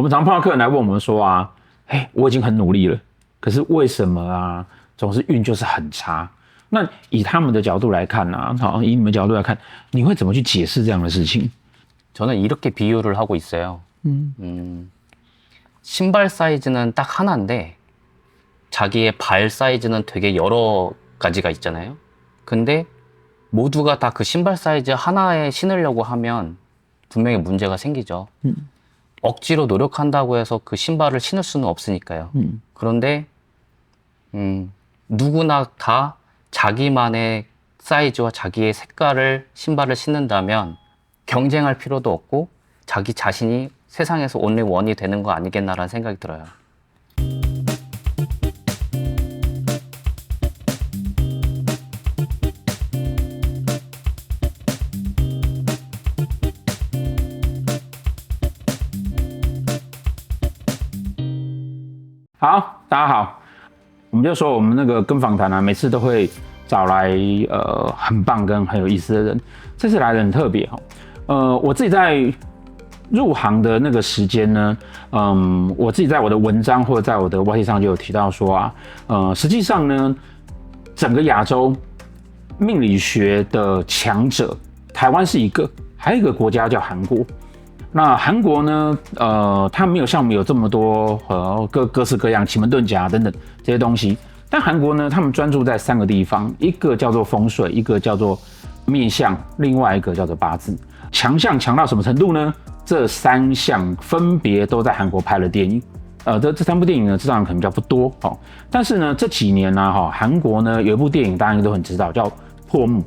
我们常碰到客人来问我们说啊，我已经很努力了，可是为什么啊，总是运就是很差？那以他们的角度来看啊，好，以你们角度来看，你会怎么去解释这样的事情？ 저는 이렇게 비유를 하고 있어요. 신발 사이즈는 딱 하나인데 자기의 발 사이즈는 되게 여러 가지가 있잖아요. 근데 모두가 다 그 신발 사이즈 하나에 신으려고 하면 분명히 문제가 생기죠. 억지로 노력한다고 해서 그 신발을 신을 수는 없으니까요. 그런데 누구나 다 자기만의 사이즈와 자기의 색깔을 신발을 신는다면 경쟁할 필요도 없고 자기 자신이 세상에서 only one이 되는 거 아니겠나라는 생각이 들어요.好，大家好，我们就说我们那个跟访谈啊，每次都会找来很棒跟很有意思的人，这次来的很特别哈。我自己在入行的那个时间呢，我自己在我的文章或者在我的 YT 上就有提到说啊，实际上呢，整个亚洲命理学的强者，台湾是一个，还有一个国家叫韩国。那韩国呢？它没有像我们有这么多各式各样奇门遁甲等等这些东西。但韩国呢，他们专注在3个地方，一个叫做风水，一个叫做面相，另外一个叫做八字。强项强到什么程度呢？这3项分别都在韩国拍了电影。这3部电影呢，市场可能比较不多哦。但是呢，这几年呢，韩国呢有一部电影大家应该都很知道，叫《破木》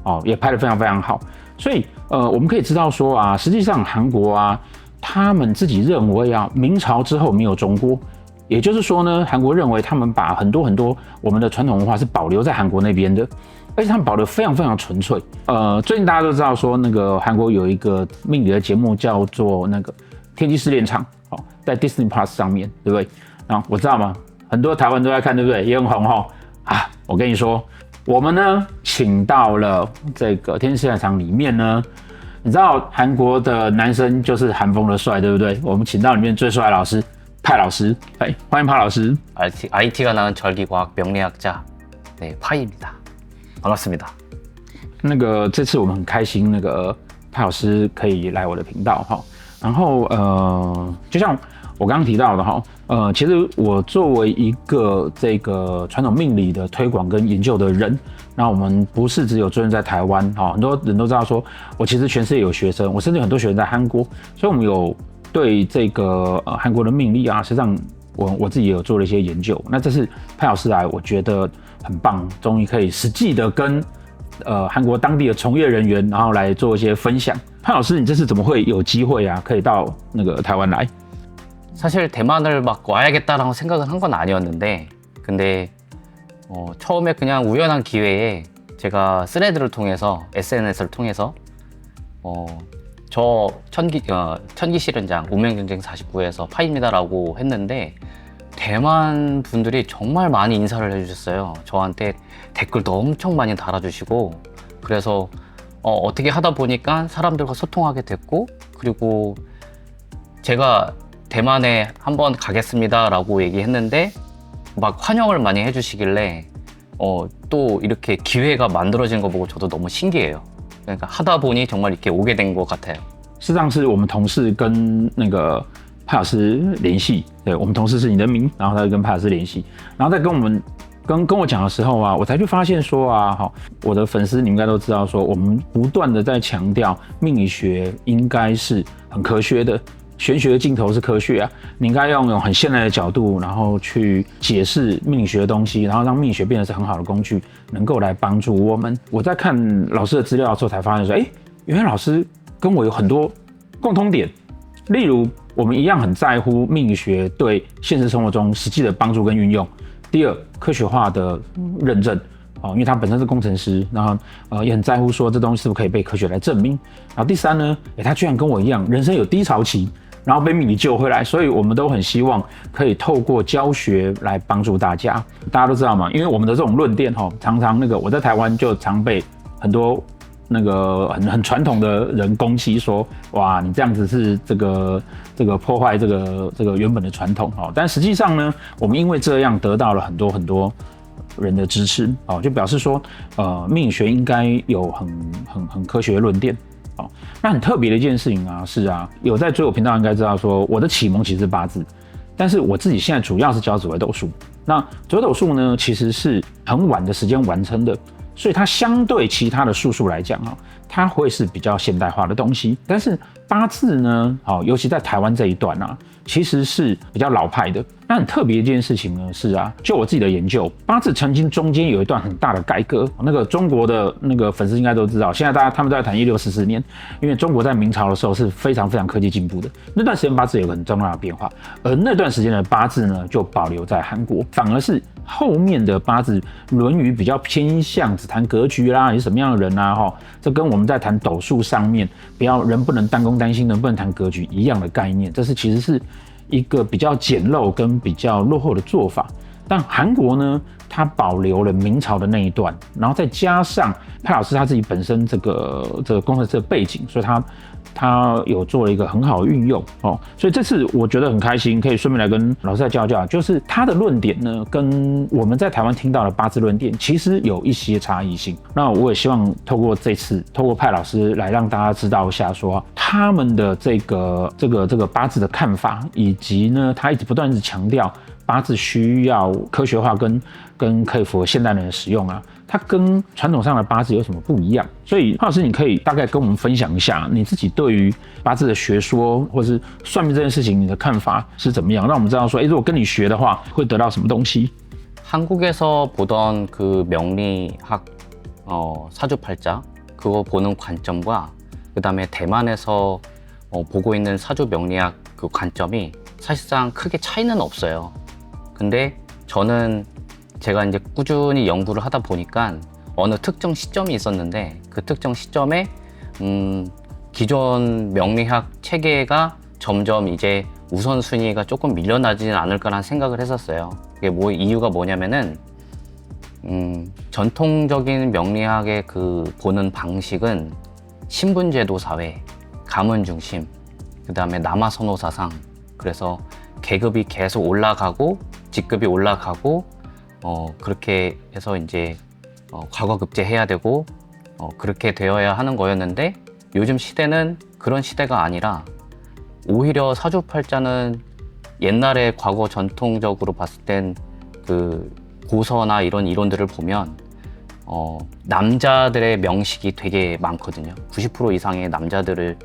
哦，也拍得非常非常好。所以我们可以知道说啊，实际上韩国啊，他们自己认为啊，明朝之后没有中国，也就是说呢，韩国认为他们把很多我们的传统文化是保留在韩国那边的，而且他们保留非常非常纯粹。最近大家都知道说，那个韩国有一个命理的节目叫做那个《天机试炼场》，在 Disney Plus 上面，对不对？然后我知道嘛，很多台湾都在看，对不对？也很红哈啊！我跟你说。我们呢，请到了这个天气试炼场里面呢，你知道韩国的男生就是韩风的帅，对不对？我们请到里面最帅的老师派老师，欢迎派老师。IT가 나는 절기과학 명리학자, 네, 파이입니다. 반갑습니다. 那个这次我们很开心，那个派老师可以来我的频道哈。然后就像我刚刚提到的哈，其实我作为一个这个传统命理的推广跟研究的人，那我们不是只有专注在台湾哈，很多人都知道说，我其实全世界有学生，我甚至有很多学生在韩国，所以我们有对这个韩国的命理啊，实际上我自己也有做了一些研究。那这次派老师来，我觉得很棒，终于可以实际的跟韩国当地的从业人员，然后来做一些分享。派老师，你这次怎么会有机会啊，可以到那个台湾来？ 사실 대만을 막 와야겠다라고 생각을 한 건 아니었는데 근데 처음에 그냥 우연한 기회에 제가 스레드를 통해서 SNS를 통해서 저 천기실현장 운명경쟁 49에서 파입니다라고 했는데 대만 분들이 정말 많이 인사를 해주셨어요. 저한테 댓글도 엄청 많이 달아주시고 그래서 어떻게 하다 보니까 사람들과 소통하게 됐고 그리고 제가 대만에 한번 가겠습니다라고 얘기했는데 막 환영을 많이 해주시길래 또 이렇게 기회가 만들어진 거 보고 저도 너무 신기해요. 그러니까 하다 보니 정말 이렇게 오게 된 것 같아요. 事实上是我们同事跟那个派老师联系，对我们同事是你的名，然后他就跟派老师联系，然后在跟我讲的时候啊，我才去发现说啊，我的粉丝你们应该都知道说，我们不断的在强调命理学应该是很科学的。 玄学的尽头是科学啊，你应该用很现代的角度，然后去解释命理学的东西，然后让命理学变得是很好的工具，能够来帮助我们。我在看老师的资料的时候，才发现说，原来老师跟我有很多共通点，例如我们一样很在乎命理学对现实生活中实际的帮助跟运用。第二，科学化的认证。 因为他本身是工程师，然后也很在乎说这东西是不是可以被科学来证明。然后第三呢，他居然跟我一样，人生有低潮期，然后被命理救回来，所以我们都很希望可以透过教学来帮助大家。大家都知道嘛，因为我们的这种论点常常那个我在台湾就常被很多那个很传统的人攻击说，哇，你这样子是这个破坏这个原本的传统哦。但实际上呢，我们因为这样得到了很多人的支持哦，就表示说，命理学应该有很科学的论点。哦，那很特别的一件事情啊，是啊，有在追我频道应该知道说，我的启蒙其实是八字，但是我自己现在主要是教紫微斗数。那紫微斗数呢，其实是很晚的时间完成的，所以它相对其他的术数来讲啊，它会是比较现代化的东西。但是八字呢，尤其在台湾这一段啊，其实是比较老派的。那很特别的一件事情呢，是啊，就我自己的研究，八字曾经中间有一段很大的改革。那个中国的那个粉丝应该都知道，现在他们都在谈1644年，因为中国在明朝的时候是非常科技进步的。那段时间八字有个很重要的变化，而那段时间的八字呢，就保留在韩国，反而是后面的八字，《论语》比较偏向只谈格局啦，你是什么样的人啊，这跟我们在谈斗数上面，人不能单攻单星，人不能谈格局一样的概念，这是其实是一个比较简陋跟比较落后的做法。但韩国呢，它保留了明朝的那一段，然后再加上派老师他自己本身这个工程师的背景，所以他有做了一个很好的运用哦。所以这次我觉得很开心，可以顺便来跟老师来教教，就是他的论点呢，跟我们在台湾听到的八字论点其实有一些差异性。那我也希望透过这次，透过派老师来让大家知道一下说他们的这个八字的看法，以及呢，他一直不断强调八字需要科学化跟可以符合现代人的使用啊，它跟传统上的八字有什么不一样？所以潘老师，你可以大概跟我们分享一下你自己对于八字的学说或是算命这件事情你的看法是怎么样？让我们知道说，如果跟你学的话，会得到什么东西？ 한국에서 보던 그 명리학 사주팔자 그거 보는 관점과 그 다음에 대만에서 보고 있는 사주 명리학 그 관점이 사실상 크게 차이는 없어요. 근데 저는 제가 이제 꾸준히 연구를 하다 보니까 어느 특정 시점이 있었는데 그 특정 시점에 기존 명리학 체계가 점점 이제 우선순위가 조금 밀려나지는 않을까라는 생각을 했었어요. 이게 이유가 뭐냐면은 전통적인 명리학의 그 보는 방식은 신분제도 사회, 가문 중심, 그 다음에 남아선호 사상, 그래서 계급이 계속 올라가고 직급이 올라가고 그렇게 해서 이제 과거급제해야 되고 그렇게 되어야 하는 거였는데 요즘 시대는 그런 시대가 아니라 오히려 사주팔자는 옛날에 과거 전통적으로 봤을 땐 그 고서나 이런 이론들을 보면 남자들의 명식이 되게 많거든요. 90% 이상의 남자들의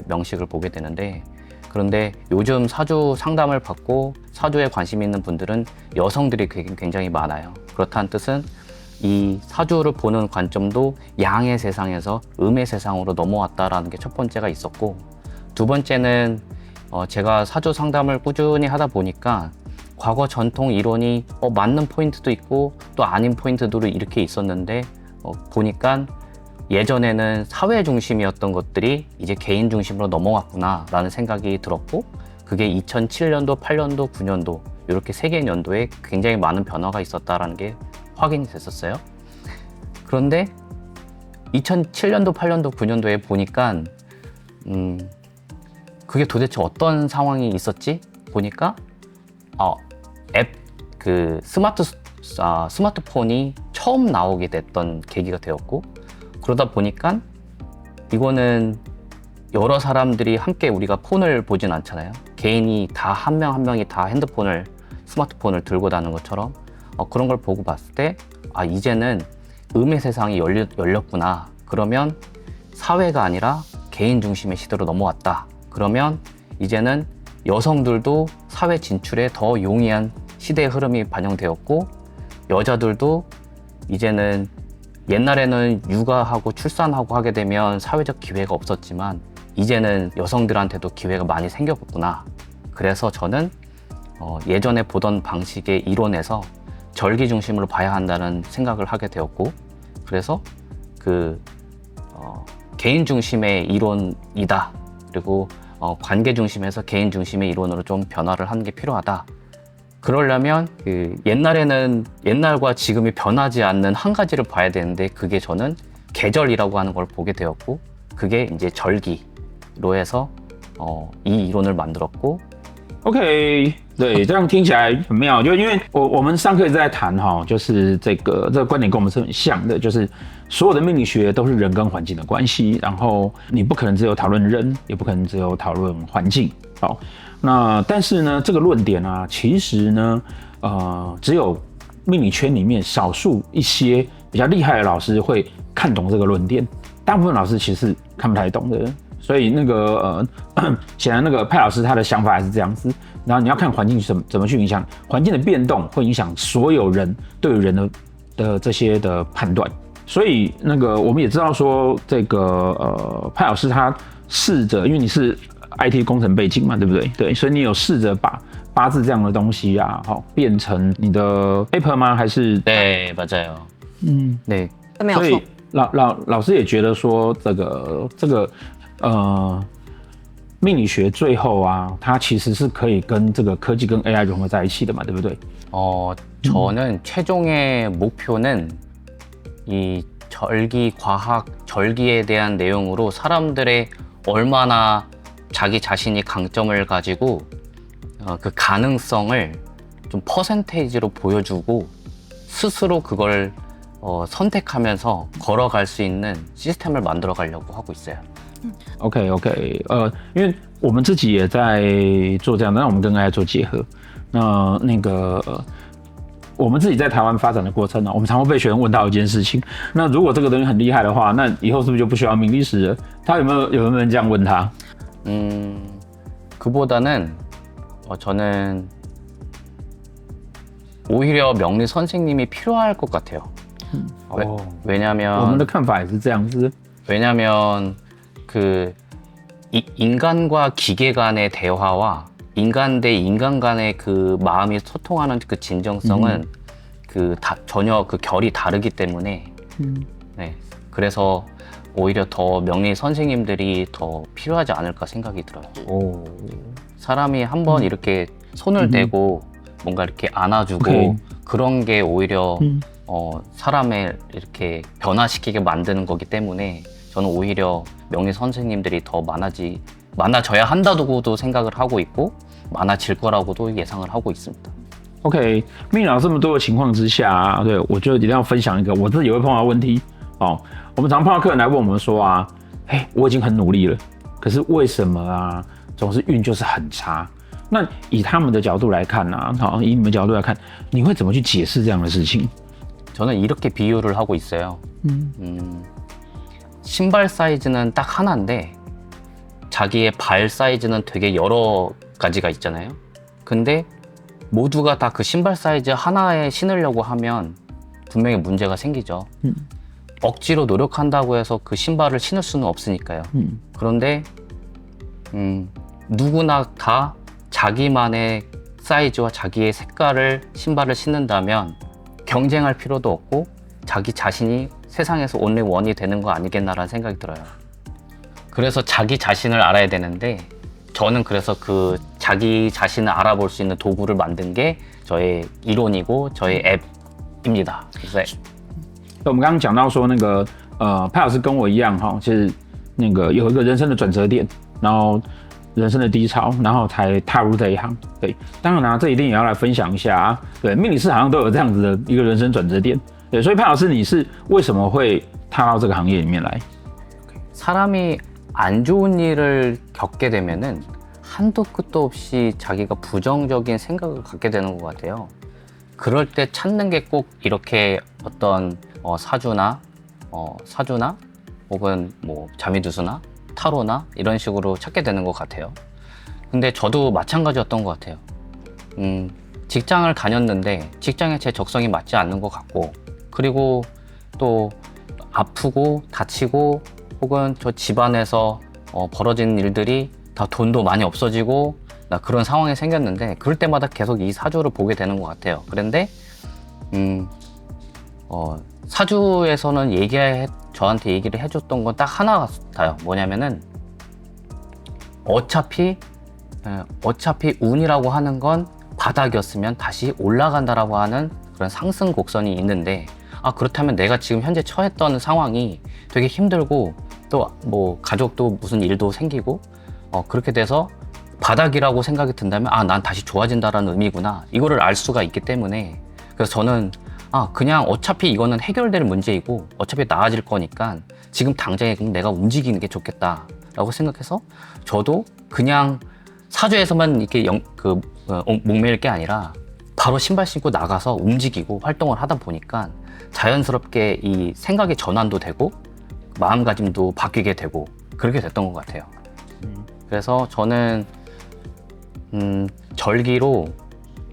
명식을 보게 되는데 그런데 요즘 사주 상담을 받고 사주에 관심 있는 분들은 여성들이 굉장히 많아요. 그렇다는 뜻은 이 사주를 보는 관점도 양의 세상에서 음의 세상으로 넘어왔다라는 게 첫 번째가 있었고, 두 번째는 제가 사주 상담을 꾸준히 하다 보니까 과거 전통 이론이 맞는 포인트도 있고 또 아닌 포인트도 이렇게 있었는데 보니까 예전에는 사회 중심이었던 것들이 이제 개인 중심으로 넘어왔구나 라는 생각이 들었고, 그게 2007년도, 8년도, 9년도 이렇게 세 개의 연도에 굉장히 많은 변화가 있었다는 게 확인이 됐었어요. 그런데 2007년도, 8년도, 9년도에 보니까 그게 도대체 어떤 상황이 있었지? 보니까 스마트폰이 처음 나오게 됐던 계기가 되었고, 그러다 보니까 이거는 여러 사람들이 함께 우리가 폰을 보진 않잖아요. 개인이 다 한 명 한 명이 다 스마트폰을 들고 다니는 것처럼 그런 걸 보고 봤을 때 이제는 음의 세상이 열렸구나. 그러면 사회가 아니라 개인 중심의 시대로 넘어왔다. 그러면 이제는 여성들도 사회 진출에 더 용이한 시대의 흐름이 반영되었고, 여자들도 이제는 옛날에는 육아하고 출산하고 하게 되면 사회적 기회가 없었지만 이제는 여성들한테도 기회가 많이 생겼구나. 그래서 저는 예전에 보던 방식의 이론에서 절기 중심으로 봐야 한다는 생각을 하게 되었고, 그래서 개인 중심의 이론이다. 그리고 관계 중심에서 개인 중심의 이론으로 좀 변화를 하는 게 필요하다. 그러려면 옛날에는 옛날과 지금이 변하지 않는 한 가지를 봐야 되는데 그게 저는 계절이라고 하는 걸 보게 되었고 그게 이제 절기로 해서 이 이론을 만들었고 OK， 对，这样听起来很妙，就因为我们上课一直在谈哈，就是这个观点跟我们是很像的，就是所有的命理学都是人跟环境的关系，然后你不可能只有讨论人，也不可能只有讨论环境。好，那但是呢，这个论点啊，其实呢，只有命理圈里面少数一些比较厉害的老师会看懂这个论点，大部分老师其实看不太懂的。所以那个显然那个派老师他的想法还是这样子，然后你要看环境怎么去影响，环境的变动会影响所有人对于人的这些的判断。所以那个我们也知道说，这个派老师他试着，因为你是 IT 工程背景嘛，对不对？对，所以你有试着把八字这样的东西啊，好变成你的 paper 吗？还是？对，맞아요。对，所以老师也觉得说，这个命理学最后啊，它其实是可以跟这个科技跟 AI 融合在一起的嘛，对不对？ 저는 최종의 목표는 이 절기 과학 절기에 대한 내용으로 사람들의 얼마나 자기 자신이 강점을 가지고 그 가능성을 좀 퍼센테이지로 보여주고 스스로 그걸 선택하면서 걸어갈 수 있는 시스템을 만들어 가려고 하고 있어요. OK， 因为我们自己也在做这样的，那我们跟 AI 做结合。那个我们自己在台湾发展的过程呢，我们常会被学生问到一件事情：那如果这个东西很厉害的话，那以后是不是就不需要命理师了？他有没有人这样问他？ 그보다는 저는 오히려 명리 선생님이 필요할 것 같아요. 왜냐면 我们的看法也是这样子。 왜냐면 그 인간과 기계 간의 대화와 인간 대 인간 간의 그 마음이 소통하는 그 진정성은 전혀 그 결이 다르기 때문에 네, 그래서 오히려 더 명리 선생님들이 더 필요하지 않을까 생각이 들어요. 오. 사람이 한번 이렇게 손을 대고 뭔가 이렇게 안아주고 오케이. 그런 게 오히려 사람을 이렇게 변화시키게 만드는 거기 때문에 저는 오히려 명리 선생님들이 더 많아져야 한다고도 생각을 하고 있고 많아질 거라고도 예상을 하고 있습니다. OK， 命理这么多的情况之下啊，对我就一定要分享一个我自己也会碰到的问题哦。我们常碰到客人来问我们说啊，我已经很努力了，可是为什么啊，总是运就是很差？那以他们的角度来看啊，好，以你们角度来看，你会怎么去解释这样的事情？ 저는 이렇게 비유를 하고 있어요. 신발 사이즈는 딱 하나인데 자기의 발 사이즈는 되게 여러 가지가 있잖아요. 근데 모두가 다 그 신발 사이즈 하나에 신으려고 하면 분명히 문제가 생기죠. 억지로 노력한다고 해서 그 신발을 신을 수는 없으니까요. 그런데 누구나 다 자기만의 사이즈와 자기의 색깔을 신발을 신는다면 경쟁할 필요도 없고 자기 자신이 세상에서 only one이 되는 거 아니겠나라는 생각이 들어요. 그래서 자기 자신을 알아야 되는데 저는 그래서 그 자기 자신을 알아볼 수 있는 도구를 만든 게 저의 이론이고 저의 앱입니다. 그래서 我们刚刚讲到说那个派老师跟我一样哈，是那个有一个人生的转折点，然后人生的低潮，然后才踏入这一行。对，当然啦、这一定也要来分享一下啊。对，命理师好像都有这样子的一个人生转折点。对，所以派老师你是为什么会踏到这个行业里面来？ 사람이 안 좋은 일을 겪게 되면은 한도 끝도 없이 자기가 부정적인 생각을 갖게 되는 것 같아요. 그럴 때 찾는 게 꼭 이렇게 어떤 사주나 혹은 뭐 자미두수나 타로나 이런 식으로 찾게 되는 것 같아요. 근데 저도 마찬가지였던 것 같아요. 직장을 다녔는데 직장에 제 적성이 맞지 않는 것 같고 그리고 또 아프고 다치고 혹은 저 집안에서 벌어지는 일들이 다 돈도 많이 없어지고 나 그런 상황이 생겼는데 그럴 때마다 계속 이 사주를 보게 되는 것 같아요. 그런데 사주에서는 저한테 얘기를 해줬던 건 딱 하나 같아요. 뭐냐면은 어차피 운이라고 하는 건 바닥이었으면 다시 올라간다라고 하는 그런 상승 곡선이 있는데 그렇다면 내가 지금 현재 처했던 상황이 되게 힘들고 또 뭐 가족도 무슨 일도 생기고 그렇게 돼서 바닥이라고 생각이 든다면 난 다시 좋아진다라는 의미구나, 이거를 알 수가 있기 때문에, 그래서 저는 그냥 어차피 이거는 해결될 문제이고 어차피 나아질 거니까 지금 당장에 그럼 내가 움직이는 게 좋겠다라고 생각해서 저도 그냥 사주에서만 이렇게 목매일 게 아니라 바로 신발 신고 나가서 움직이고 활동을 하다 보니까 자연스럽게 이 생각의 전환도 되고 마음가짐도 바뀌게 되고 그렇게 됐던 것 같아요. 그래서 저는 절기로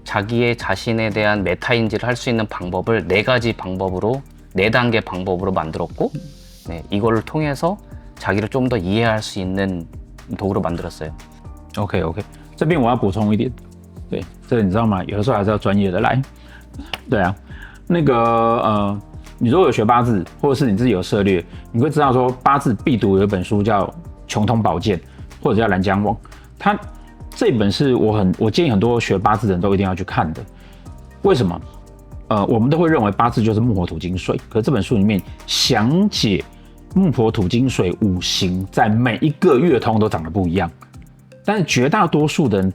자기의 자신에 대한 메타인지를 할 수 있는 방법을 4가지 방법으로, 4단계 방법으로 만들었고, 네, 이거를 통해서 자기를 좀 더 이해할 수 있는 도구로 만들었어요. OK， 这边我要补充一点，对，这个你知道吗？有的时候还是要专业的来。对啊，那个你如果有学八字，或者是你自己有涉猎，你会知道说八字必读有一本书叫《穷通宝鉴》，或者叫《蓝江网》，它这本是我建议很多学八字的人都一定要去看的。为什么？我们都会认为八字就是木火土金水，可是这本书里面详解木火土金水5行在每一个月通都长得不一样，但是绝大多数的人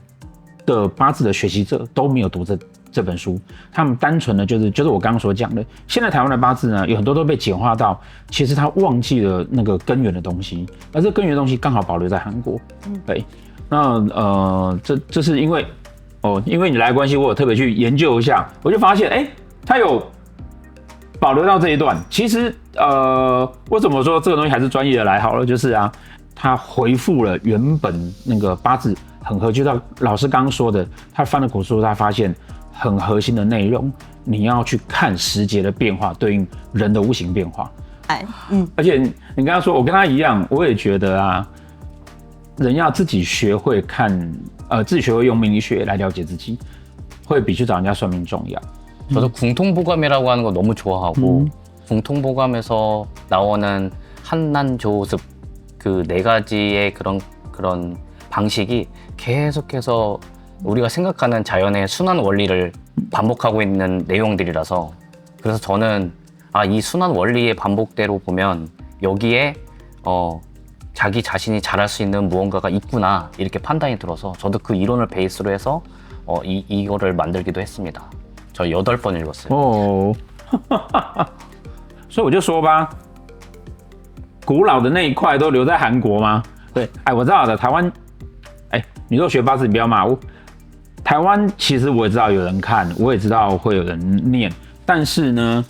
的八字的学习者都没有读这本书，他们单纯的就是我刚刚所讲的，现在台湾的八字呢，有很多都被简化到，其实他忘记了那个根源的东西，而这根源的东西刚好保留在韩国。对，那这是因为因为你来的关系，我有特别去研究一下，我就发现他有保留到这一段。其实为什么说这个东西还是专业的来好了，就是他回复了原本那个八字很合，就像老师刚刚说的，他翻了古书，他发现很核心的内容，你要去看时节的变化对应人的无形变化。而且你刚刚说，我跟他一样，我也觉得人要自己学会看，自己学会用命理学来了解自己，会比去找人家算命重要。 저도 궁통보감이라고 하는 거 너무 좋아하고 궁통보감에서 나오는 한난조습 그 4가지의 그런 방식이 계속해서 우리가 생각하는 자연의 순환 원리를 반복하고 있는 내용들이라서, 그래서 저는 이 순환 원리의 반복대로 보면 여기에 자기 자신이 잘할 수 있는 무언가가 있구나, 이렇게 판단이 들어서 저도 그 이론을 베이스로 해서 이거를 만들기도 했습니다. 저 8번 읽었어요. 所以我就说吧，古老的那一块都留在韩国吗？对，我知道的，台湾，你如果学八字，你不要骂我。台湾其实我也知道有人看，我也知道会有人念，但是呢，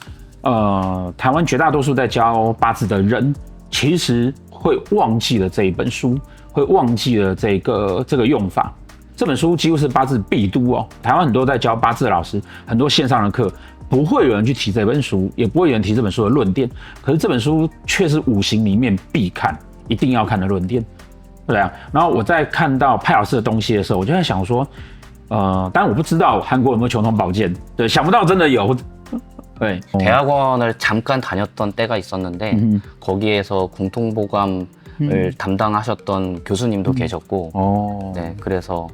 台湾绝大多数在教八字的人，其实会忘记了这一本书，会忘记了这个用法。 这本书几乎是八字必读哦。台湾很多在教八字的老师，很多线上的课，不会有人去提这本书，也不会有人提这本书的论点。可是这本书却是5行里面必看、一定要看的论点，对啊。然后我在看到派老师的东西的时候，我就在想说，当然我不知道韩国有没有穷通宝鉴，对，想不到真的有。对， 대학원을 잠깐 다녔던 때가 있었는데 거기에서 궁통보감을 담당하셨던 교수님도 계셨고, 네, 그래서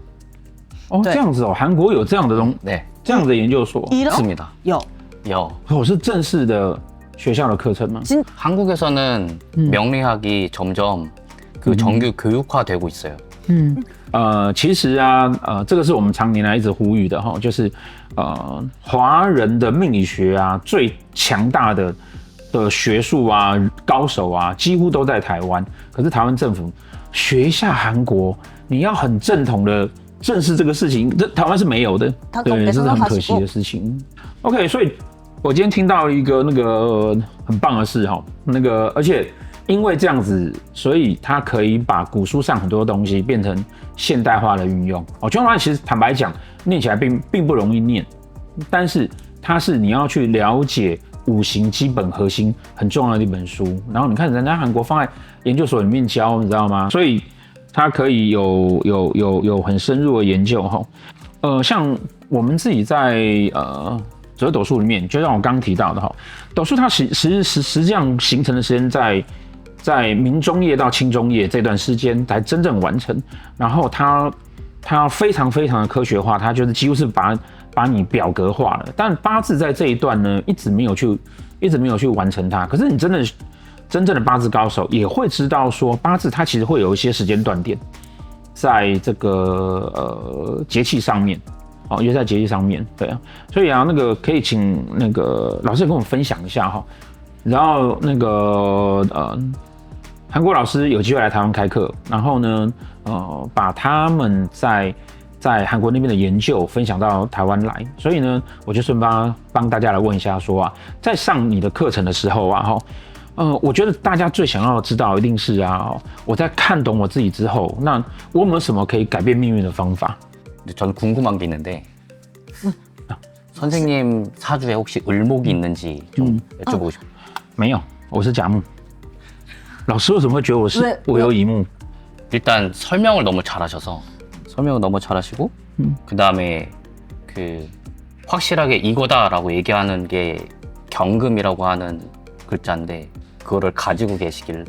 这样子韩国有这样的네, 这样的研究所 있습니다. 有，是正式的学校的课程吗？ 한국에서는 명리학이 점점 그 정규 교육화되고 있어요. 其实这个是我们常年来一直呼吁的哈，就是华人的命理学最强大的学术高手几乎都在台湾。可是台湾政府学一下韩国，你要很正统的正视这个事情，这台湾是没有的，对，这是很可惜的事情。OK， 所以我今天听到一个很棒的事哈，而且因为这样子，所以它可以把古书上很多东西变成现代化的运用。穷通宝鉴其实坦白讲，念起来并不容易念，但是它是你要去了解5行基本核心很重要的一本书。然后你看人家韩国放在研究所里面教，你知道吗？所以它可以有很深入的研究哈。像我们自己在所谓斗数里面，就像我刚刚提到的哈，斗数它实际上形成的时间在明中叶到清中叶这段时间才真正完成。然后它非常非常的科学化，它就是几乎是把你表格化了。但八字在这一段呢，一直没有去一直没有去完成它。可是你真正的八字高手也会知道说，八字它其实会有一些时间断点，在这个节气上面。也在节气上面，对啊，所以啊，那个可以请那个老师跟我们分享一下哈。然后那个韩国老师有机会来台湾开课，然后呢，把他们在韩国那边的研究分享到台湾来，所以呢，我就顺便帮大家来问一下说啊，在上你的课程的时候啊，我觉得大家最想要知道一定是啊，我在看懂我自己之后，那我有没有什么可以改变命运的方法？ 저는 궁금한 게 있는데 선생님 사주에 혹시 을목이 있는지 좀 여쭤보고 싶어요. 没有，我是甲木。老师为什么会觉得我有乙木？ 일단 설명을 너무 잘하시고 그 다음에 그 확실하게 이거다라고 얘기하는 게 경금이라고 하는 글자인데 그거를 가지고 계시길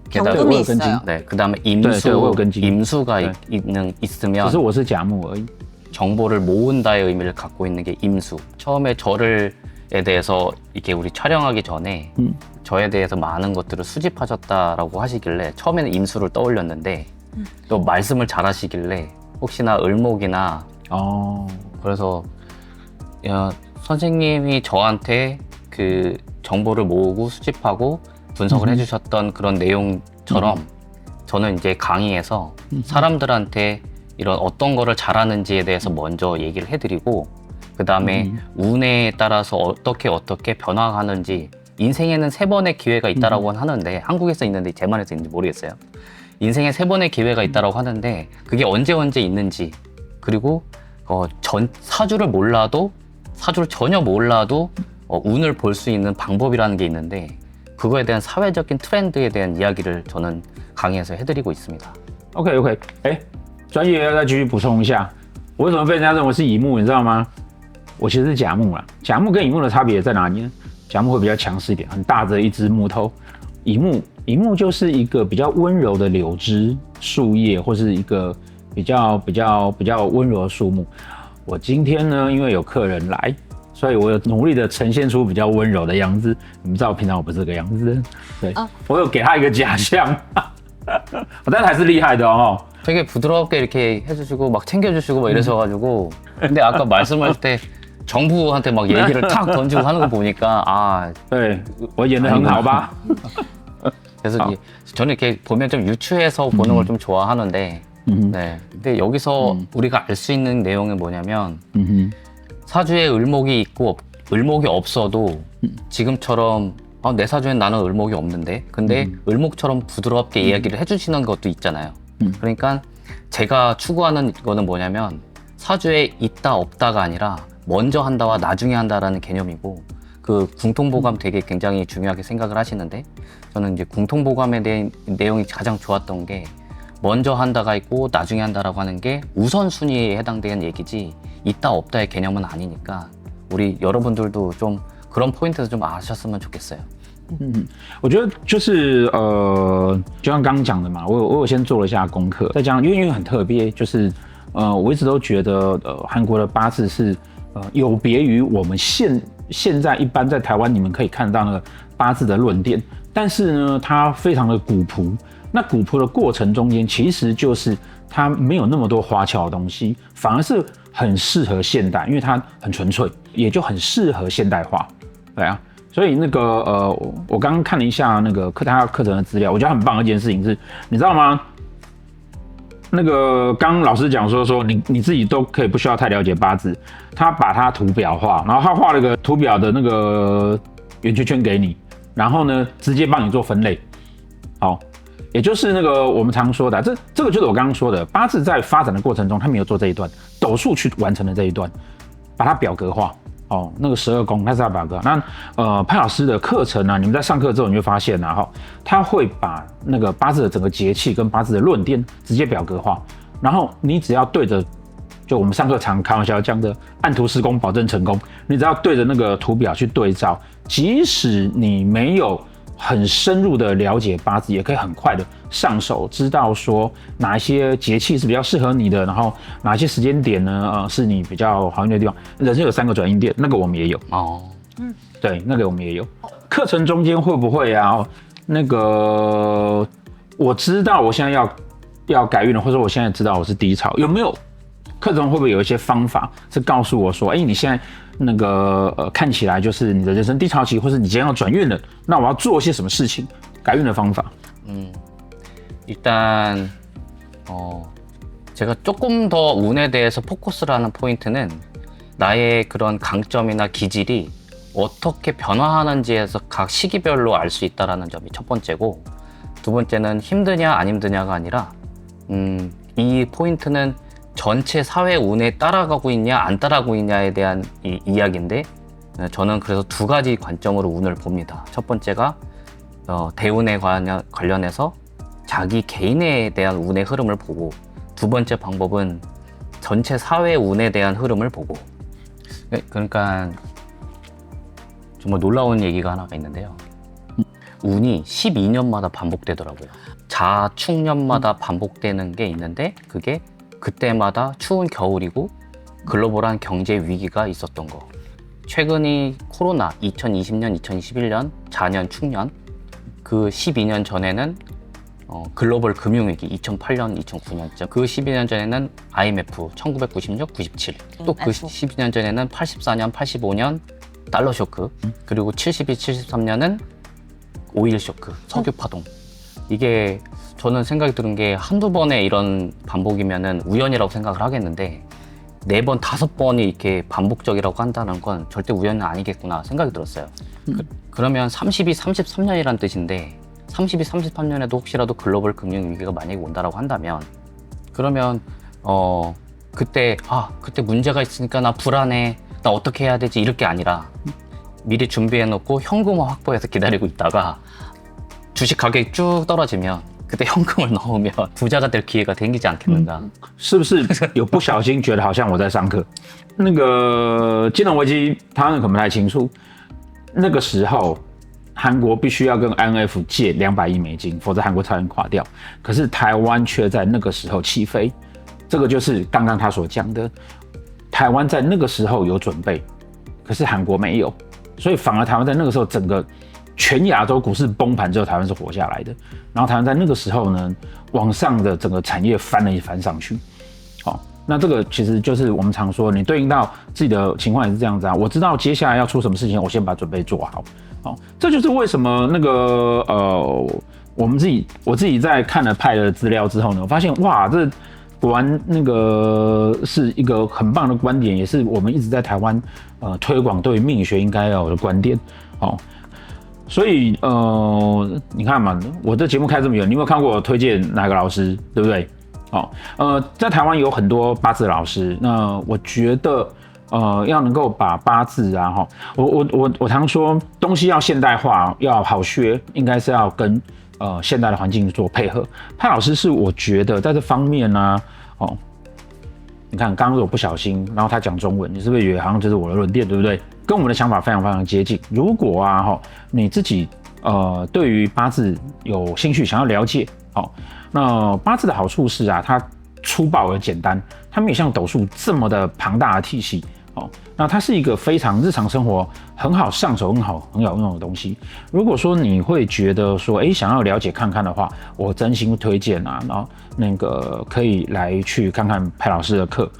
경금이 있어요. 네, 그 다음에 임수가 있으면 只是我是甲木而已。 정보를 모은다의 의미를 갖고 있는 게 임수. 처음에 저에 대해서 이렇게 우리 촬영하기 전에 저에 대해서 많은 것들을 수집하셨다라고 하시길래 처음에는 임수를 떠올렸는데 또 말씀을 잘 하시길래 혹시나 을목이나 그래서 선생님이 저한테 그 정보를 모으고 수집하고 분석을 해주셨던 그런 내용처럼 저는 이제 강의에서 사람들한테 이런 어떤 거를 잘하는지에 대해서 먼저 얘기를 해드리고 그 다음에 운에 따라서 어떻게 변화하는지 인생에는 3번의 기회가 있다라고 하는데 한국에서 있는데 대만에서 있는지 모르겠어요. 인생에 3번의 기회가 있다라고 하는데 그게 언제 있는지 그리고 사주를 전혀 몰라도 운을 볼 수 있는 방법이라는 게 있는데 그거에 대한 사회적인 트렌드에 대한 이야기를 저는 강의에서 해드리고 있습니다. OK， 专业要再继续补充一下，我为什么被人家认为是乙木，你知道吗？我其实是甲木啦。甲木跟乙木的差别在哪里呢？甲木会比较强势一点，很大的一只木头。乙木就是一个比较温柔的柳枝、树叶，或是一个比较温柔的树木。我今天呢，因为有客人来，所以我有努力的呈现出比较温柔的样子。你们知道，平常我不是这个样子，对，我有给他一个假象，我但是还是厉害的哦。 되게 부드럽게 이렇게 해주시고 막 챙겨주시고 막 이러셔가지고 근데 아까 말씀할 때 정부한테 막 얘기를 탁 던지고 하는 거 보니까 네, 我演得很好吧? 그래서 저는 이렇게 보면 좀 유추해서 보는 걸 좀 좋아하는데 네. 근데 여기서 우리가 알 수 있는 내용은 뭐냐면 사주에 을목이 있고 을목이 없어도 지금처럼 내 사주엔 나는 을목이 없는데 근데 을목처럼 부드럽게 이야기를 해주시는 것도 있잖아요. 그러니까 제가 추구하는 거는 뭐냐면 사주에 있다 없다가 아니라 먼저 한다와 나중에 한다라는 개념이고 그 궁통보감 되게 굉장히 중요하게 생각을 하시는데 저는 이제 궁통보감에 대한 내용이 가장 좋았던 게 먼저 한다가 있고 나중에 한다라고 하는 게 우선순위에 해당되는 얘기지 있다 없다의 개념은 아니니까 우리 여러분들도 좀 그런 포인트에서 좀 아셨으면 좋겠어요. 我觉得就是就像刚刚讲的嘛，我有先做了一下功课，再加上因为很特别，就是我一直都觉得韩国的八字是有别于我们现在一般在台湾你们可以看到那个八字的论点，但是呢，它非常的古朴。那古朴的过程中间，其实就是它没有那么多花俏的东西，反而是很适合现代，因为它很纯粹，也就很适合现代化，对啊。 所以那个我刚刚看了一下那个他课程的资料，我觉得很棒的一件事情是，你知道吗？那个刚刚老师讲说你自己都可以不需要太了解八字，他把它图表化，然后他画了个图表的那个圆圈圈给你，然后呢直接帮你做分类，好，也就是那个我们常说的，这个就是我刚刚说的，八字在发展的过程中，他没有做这一段，斗数去完成了这一段，把它表格化。 那个12宫它是要表格。那潘老师的课程啊，你们在上课之后你会发现啊，他会把那个八字的整个节气跟八字的论点直接表格化，然后你只要对着，就我们上课常开玩笑讲的按图施工保证成功，你只要对着那个图表去对照，即使你没有很深入的了解八字，也可以很快的上手，知道说哪一些节气是比较适合你的，然后哪一些时间点呢，是你比较好运的地方。人生有3个转运点，那个我们也有。对，那个我们也有。课程中间会不会啊？那个我知道我现在要改运了，或者我现在知道我是低潮，有没有课程会不会有一些方法是告诉我说，你现在那个看起来就是你的人生低潮期，或是你即将要转运了，那我要做些什么事情改运的方法？일단 제가 조금 더 운에 대해서 포커스를 하는 포인트는 나의 그런 강점이나 기질이 어떻게 변화하는지에서 각 시기별로 알 수 있다는 점이 첫 번째고, 두 번째는 힘드냐 안 힘드냐가 아니라 이 포인트는 전체 사회 운에 따라가고 있냐 안 따라가고 있냐에 대한 이야기인데, 저는 그래서 두 가지 관점으로 운을 봅니다. 첫 번째가 대운에 관련해서 자기 개인에 대한 운의 흐름을 보고, 두 번째 방법은 전체 사회 운에 대한 흐름을 보고. 그러니까 정말 놀라운 얘기가 하나가 있는데요. 운이 12년마다 반복되더라고요. 자축년마다 반복되는 게 있는데, 그게 그때마다 추운 겨울이고 글로벌한 경제 위기가 있었던 거. 최근이 코로나 2020년, 2021년, 자년, 축년. 그 12년 전에는 글로벌 금융위기 2008년, 2009년쯤. 그 12년 전에는 IMF 1996, 97. 또 그 12년 전에는 84년, 85년 달러 쇼크. 그리고 72, 73년은 오일 쇼크, 석유 파동. 이게 저는 생각이 드는 게 한두 번의 이런 반복이면은 우연이라고 생각을 하겠는데, 4번, 5번이 이렇게 반복적이라고 한다는 건 절대 우연은 아니겠구나 생각이 들었어요. 그러면 32, 33년이란 뜻인데, 32, 33년에도 혹시라도 글로벌 금융 위기가 만약에 온다라고 한다면, 그러면 그때 문제가 있으니까 나 불안해, 나 어떻게 해야 되지, 이럴 게 아니라 미리 준비해 놓고 현금화 확보해서 기다리고 있다가 주식 가격이 쭉 떨어지면 그때 현금을 넣으면 부자가 될 기회가 생기지 않겠는가? 是不是有不小心觉得好像我在上课？那个金融危机，台湾人可能不太清楚。那个时候，韩国必须要跟 IMF 借200亿美金，否则韩国差点垮掉。可是台湾却在那个时候起飞，这个就是刚刚他所讲的，台湾在那个时候有准备，可是韩国没有，所以反而台湾在那个时候整个全亚洲股市崩盘之后，台湾是活下来的。然后台湾在那个时候呢，往上的整个产业翻了一番上去。好，那这个其实就是我们常说，你对应到自己的情况也是这样子啊。我知道接下来要出什么事情，我先把准备做好。好，这就是为什么那个我自己在看了派的资料之后呢，我发现哇，这果然那个是一个很棒的观点，也是我们一直在台湾推广对于命理学应该要有的观点。好。所以你看嘛，我这节目开这么远，你有没有看过我推荐哪个老师，对不对？在台湾有很多八字老师，那我觉得要能够把八字啊，我常说东西要现代化，要好学，应该是要跟现代的环境做配合。派老师是我觉得在这方面呢，你看刚刚我不小心，然后他讲中文，你是不是以为好像就是我的论点，对不对？跟我们的想法非常非常接近。如果你自己对于八字有兴趣，想要了解，那八字的好处是啊，它粗暴而简单，它没有像斗数这么的庞大的体系。那它是一个非常日常生活很好上手、很好用的东西。如果说你会觉得说，想要了解看看的话，我真心推荐啊，然后那个可以来去看看派老师的课。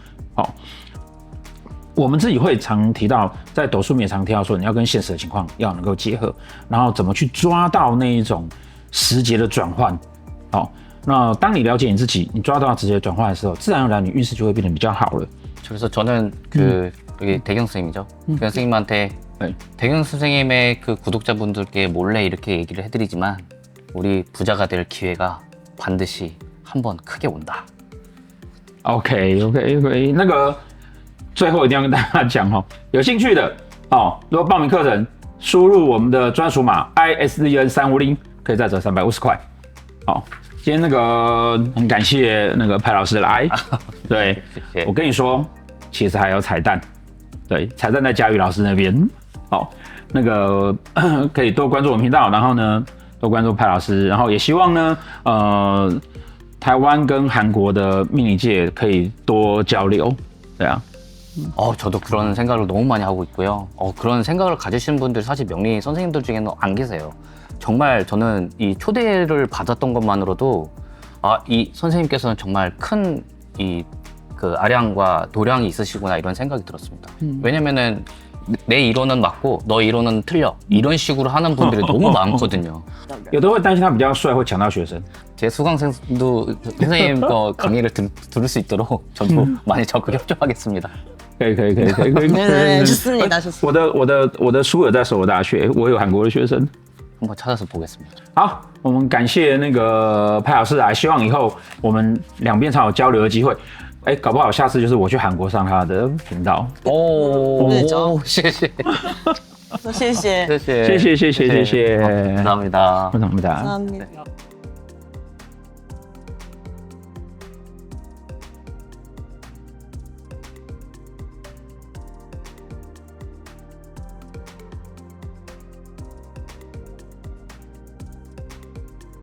我们自己会常提到，在斗数面常提到说，你要跟现实的情况要能够结合，然后怎么去抓到那一种时节的转换。那当你了解你自己，你抓到时节的转换的时候，自然而然你运势就会变得比较好了。 그래서 저는 여기 대경 선생님이죠. 대경 선생님한테 대경 선생님의 그 구독자분들께 몰래 이렇게 얘기를 해드리지만, 우리 부자가 될 기회가 반드시 한번 크게 온다. OK， 那个最后一定要跟大家讲有兴趣的如果报名课程，输入我们的专属码 ISZN350，可以再折350块。今天那个很感谢那个派老师来，对，谢谢。我跟你说，其实还有彩蛋，对，彩蛋在佳宇老师那边。那个可以多关注我们频道，然后呢，多关注派老师，然后也希望呢，台湾跟韩国的命理界可以多交流，对啊。 저도 그런 생각을 너무 많이 하고 있고요. 그런 생각을 가지시는 분들 사실 명리 선생님들 중에는 안 계세요. 정말 저는 이 초대를 받았던 것만으로도 이 선생님께서는 정말 큰 그 아량과 도량이 있으시구나 이런 생각이 들었습니다. 왜냐면은 내 이론은 맞고 너 이론은 틀려 이런 식으로 하는 분들이 너무 많거든요. 有的会担心他比较帅，会抢到学生。 제 수강생도 선생님 거 강의를 들을 수 있도록 저도 많이 적극 협조하겠습니다. 可以，可以，可以，可以，可以。 네, 좋습니다, 좋습니다. 我的书有在首尔大学，我有韩国的学生。 한번 찾아서 보겠습니다. 好，我们感谢那个派老师来，希望以后我们两边常有交流的机会。哎，搞不好下次就是我去韩国上他的频道。 오, 谢谢. 谢谢. 谢谢，谢谢，谢谢。 감사합니다. 감사합니다. 감사합니다.